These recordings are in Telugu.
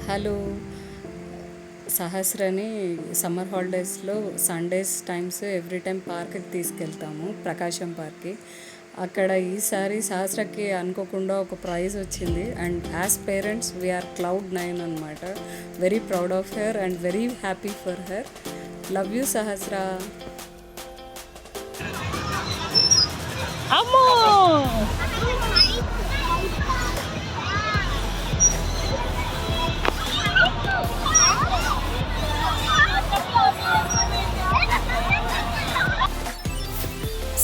హలో, సహస్రని సమ్మర్ హాలిడేస్లో సండేస్ టైమ్స్ ఎవ్రీ టైం పార్క్కి తీసుకెళ్తాము, ప్రకాశం పార్క్కి. అక్కడ ఈసారి సహస్రకి అనుకోకుండా ఒక ప్రైజ్ వచ్చింది. And as parents we are Cloud9 అనమాట. Very proud of her and very happy for her. Love you Sahasra. అమ్మో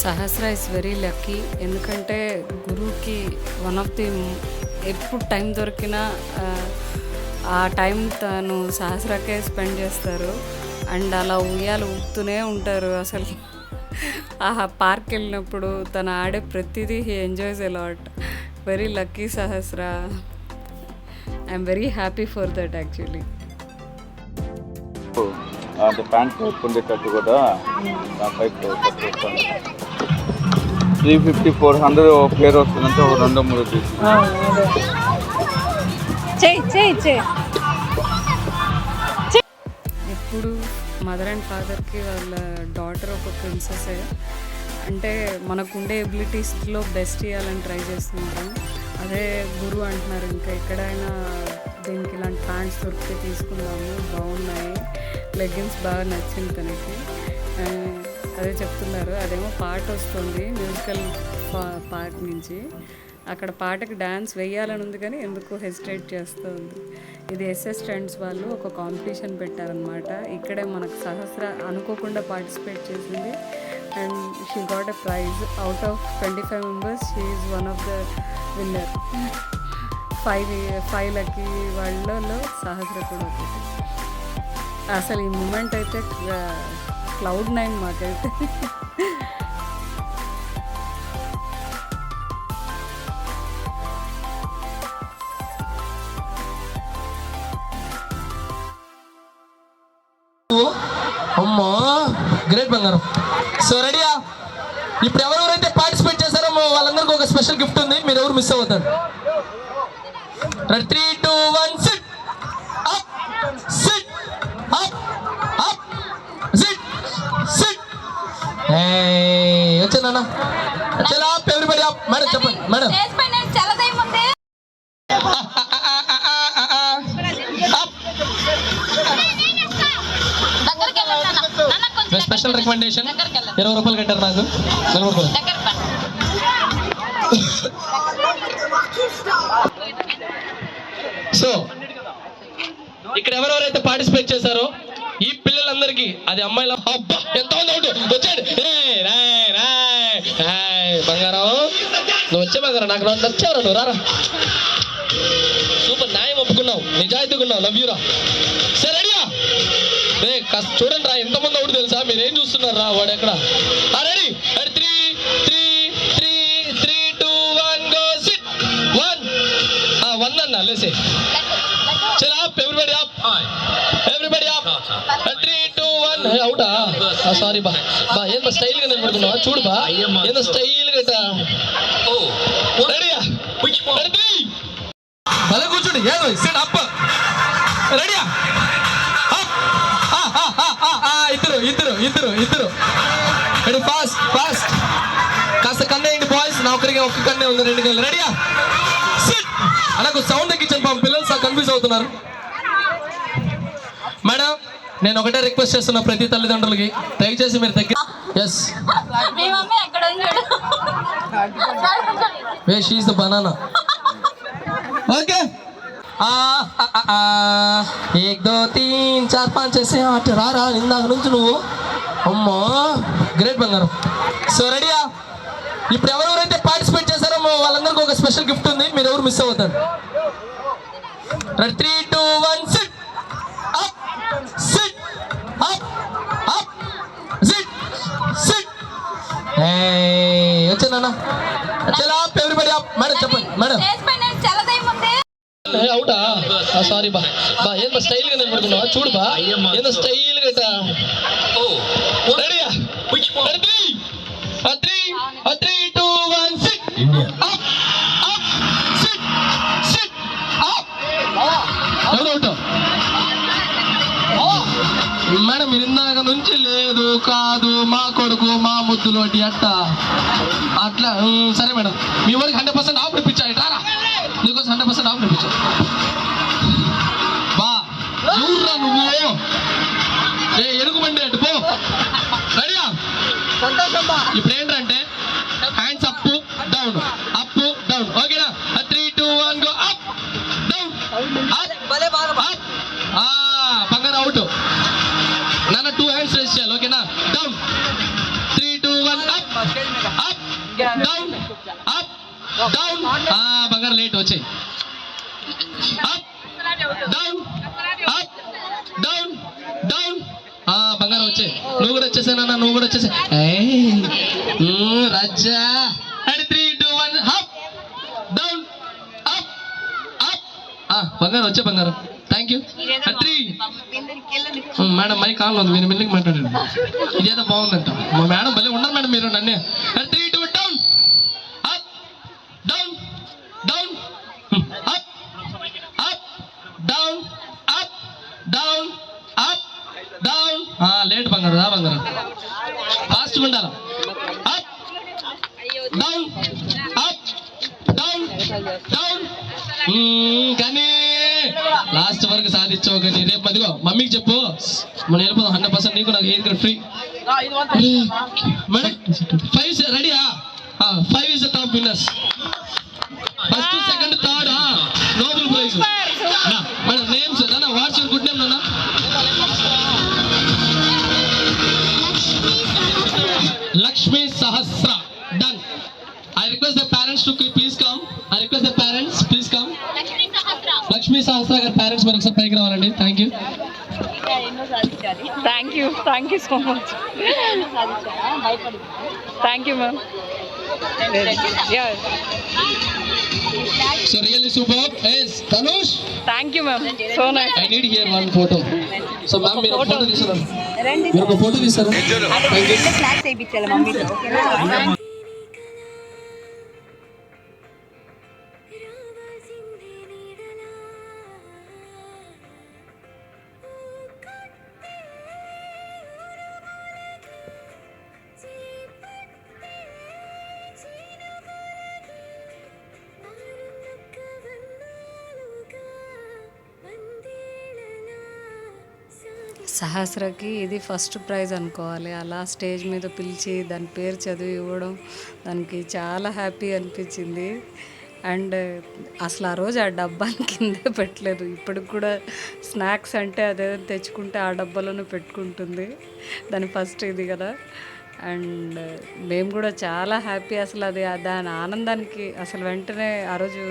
సహస్ర ఇస్ వెరీ లక్కీ. ఎందుకంటే గురువుకి వన్ ఆఫ్ ది ఎప్పుడు టైం దొరికినా ఆ టైం తను సహస్రకే స్పెండ్ చేస్తారు. అండ్ అలా ఉయ్యాలు ఊపుతూనే ఉంటారు. అసలు ఆ పార్క్ వెళ్ళినప్పుడు తను ఆడే ప్రతిదీ he enjoys a lot. Very lucky Sahasra. I'm very happy for that actually. అంటే ప్యాంట్ ఉండేటట్టు కూడా దానిపైకి 350-400 పేరు వస్తుందంటే ఒక 2-3 ఎప్పుడు మదర్ అండ్ ఫాదర్కి వాళ్ళ డాటర్ ఒక ప్రిన్సెసే. అంటే మనకుండే ఎబిలిటీస్లో బెస్ట్ ఇవ్వాలని ట్రై చేస్తుంటాం. అదే గురువు అంటున్నారు, ఇంకా ఎక్కడైనా దీనికి ఇలాంటి ప్యాంట్స్ దొరికితే తీసుకుందాము, బాగున్నాయి, లెగ్గిన్స్ బాగా నచ్చింది తనకి, అదే చెప్తున్నారు. అదేమో పాట వస్తుంది మ్యూజికల్ పార్క్ నుంచి. అక్కడ పాటకి డ్యాన్స్ వేయాలని ఉంది కానీ ఎందుకు హెసిటేట్ చేస్తూ ఉంది. ఇది ఎస్ఎస్ ట్రెండ్స్ వాళ్ళు ఒక కాంపిటీషన్ పెట్టారనమాట. ఇక్కడే మనకు సహస్ర అనుకోకుండా పార్టిసిపేట్ చేసింది. And she got a prize. Out of 25 members she is one of the winner. 5 lucky వాళ్ళలో సహస్ర కూడా ఒకటి. అసలు ఈ మూమెంట్ అయితే Cloud9 మాకైతే. అమ్మా గ్రేట్ బంగారం. సో రెడీయా? ఇప్పుడు ఎవరెవరైతే పార్టిసిపేట్ చేశారో వాళ్ళందరికీ ఒక స్పెషల్ గిఫ్ట్ ఉంది. మీరు ఎవరు మిస్ అవుతారు? 3, 2, 1 SIT up, SIT up, up, SIT, SIT. వచ్చానా? చలో అప్, ఎవ్రీబడి అప్. మేడం చెప్పండి మేడం. స్పెషల్ రికమెండేషన్ 20 రూపాయలు కట్టారు నాకు. సో ఇక్కడ ఎవరెవరైతే పార్టిసిపేట్ చేశారో ఈ పిల్లలందరికీ, అది అమ్మాయిల ఎంత వచ్చాడు బంగారం. నువ్వు వచ్చే బంగారం, నాకు నచ్చావురా, నువ్వు రారా. సూపర్, న్యాయం ఒప్పుకున్నావు, నిజాయితీగా ఉన్నావు. లవ్ యూరా. సరే రెడీయా? రే కాస్త చూడండి రా, ఎంతమంది అవుడు తెలుసా? మీరేం చూస్తున్నారు రా? వాడు ఎక్కడ? రెడీ? 3, 2, 1 go SIT. 1 అన్నా లేసే. చలో up, everybody up, everybody up. 3, 2, 1 అవుటా? సారీ బా. ఏం బా స్టైల్ గా నిలబడుకున్నావా? చూడు బా, ఏదో స్టైల్ గట. రెడీయా? భలే కూర్చోండి. ఏదో సిట్ అప్. రెడీయా? ఇద్దరు రెడీ? ఫాస్ట్ కాస్త కన్నేయండి బాయ్స్. నా ఒక్క కన్నే ఉంది, 2 కన్ను. రెడీయా? సిట్. అలాగ సౌండ్ ఎక్కించండి పాపం, పిల్లలు కన్ఫ్యూజ్ అవుతున్నారు. మేడం నేను ఒకటే రిక్వెస్ట్ చేస్తున్నా ప్రతి తల్లిదండ్రులకి, దయచేసి మీరు దగ్గర. Yes, she is the banana. Okay, 1 2 3 4 5 6 7 రారా ఇందాక నుంచి నువ్వు. అమ్మా గ్రేట్ బంగారం. సో రెడీయా? ఇప్పుడు ఎవరెవరైతే పార్టిసిపేట్ చేశారో వాళ్ళందరికీ ఒక స్పెషల్ గిఫ్ట్ ఉంది. మీరు ఎవరు మిస్ అవుతారు? 3, 2, 1 SIT up, SIT up, up, SIT, SIT. వచ్చానా? చలో అప్, ఎవ్రీబడి అప్. మేడం చెప్పండి మేడం. అవుటా? సారీ బా. ఏం బా స్టైల్ గా నిలబడుకున్నావా? చూడు బా, ఏదో స్టైల్ గట. రెడీయా? 3, 2, 1 SIT up, up, SIT, SIT up. ఎవరు అవుట్? మేడం మీరు ఇందాక నుంచి లేదు కాదు మా కొడుకు మా ముద్దులోటి అట్ట అట్లా సరే మేడం మీ వాడికి 100% ఆఫ్ ఇప్పించాయి రారా నీకోసం 100% ఆఫ్ ఇప్పించా బా చూడరా నువ్వు ఏ ఎరుగుబండి అటు పో రెడీయా ఇప్పుడు ఏంటంటే హ్యాండ్స్ అప్ డౌన్ ఓకేనా 3 2 1 గో అప్ డౌన్ అప్ బంగారు అవుట్ నాన్న 2 హ్యాండ్స్ రేస్ చేయాలి ఓకేనా down 3 2 1 up up down up down బంగారు లేట్ వచ్చాయి up down up down down బంగారం వచ్చాయి నువ్వు కూడా వచ్చేసా నాన్న నువ్వు కూడా వచ్చేసా రాజా and 3 2 1 up down up up బంగారం వచ్చే బంగారం thank you 3 madam mike on ఉంది మీరు మెల్లికి మాట్లాడండి ఇదేదో బాగుందంట మా మేడం భలే ఉన్నారు మేడం మీరు నన్నే 3 2 down up down down up up down up down up down late బంగారం రా బంగారం ఫాస్ట్గా ఉండాలి up down up down down కానీ లాస్ట్ వరకు సాధించావు కానీ రేపు అదిగో మమ్మీకి చెప్పు మనం వెళ్ళిపోదాం 100% నీకు నాకు హెయిర్ కట్ ఫ్రీ మేడం 5 రెడీయా 5 is the top winners first second third Nobel prize madam names నాన్న వాట్స్ యువర్ గుడ్ నేమ్ నాన్న Lakshmi Sahasra done I request the parents to please come. Lakshmi Sahasra గారి పేరెంట్స్ మరి ఒకసారి పైకి రావాలండి thank you so much thank you ma'am so really super S Tanush thank you ma'am so nice I need here one photo so ma'am మీరు ఒక ఫోటో తీస్తున్నారు మీరు ఒక ఫోటో తీస్తారు స్నాక్స్ వేయించాలి మమ్మీతో ఓకేనా సహస్రకి ఇది ఫస్ట్ ప్రైజ్ అనుకోవాలి. అలా స్టేజ్ మీద పిలిచి దాని పేరు చదివి ఇవ్వడం దానికి చాలా హ్యాపీ అనిపించింది. అండ్ అసలు ఆ రోజు ఆ డబ్బాని కిందే పెట్టలేదు. ఇప్పటికి కూడా స్నాక్స్ అంటే అదే తెచ్చుకుంటే ఆ డబ్బాలోనే పెట్టుకుంటుంది. దాని ఫస్ట్ ఇది కదా. అండ్ మేము కూడా చాలా హ్యాపీ. అసలు అది దాని ఆనందానికి అసలు వెంటనే ఆ రోజు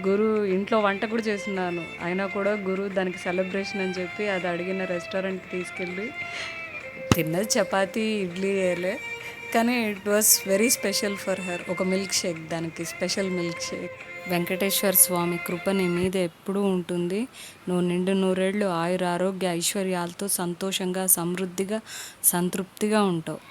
గురు ఇంట్లో వంట కూడా చేస్తున్నాను, అయినా కూడా గురు దానికి సెలబ్రేషన్ అని చెప్పి అది అడిగిన రెస్టారెంట్కి తీసుకెళ్ళి తిన్నది చపాతీ ఇడ్లీ వేయలే, కానీ it was very special for her. ఒక మిల్క్ షేక్, దానికి స్పెషల్ మిల్క్ షేక్. వెంకటేశ్వర స్వామి కృప నీ మీద ఎప్పుడూ ఉంటుంది. నువ్వు నిండు నూరేళ్ళు ఆయుర ఆరోగ్య ఐశ్వర్యాలతో సంతోషంగా సమృద్ధిగా సంతృప్తిగా ఉంటావు.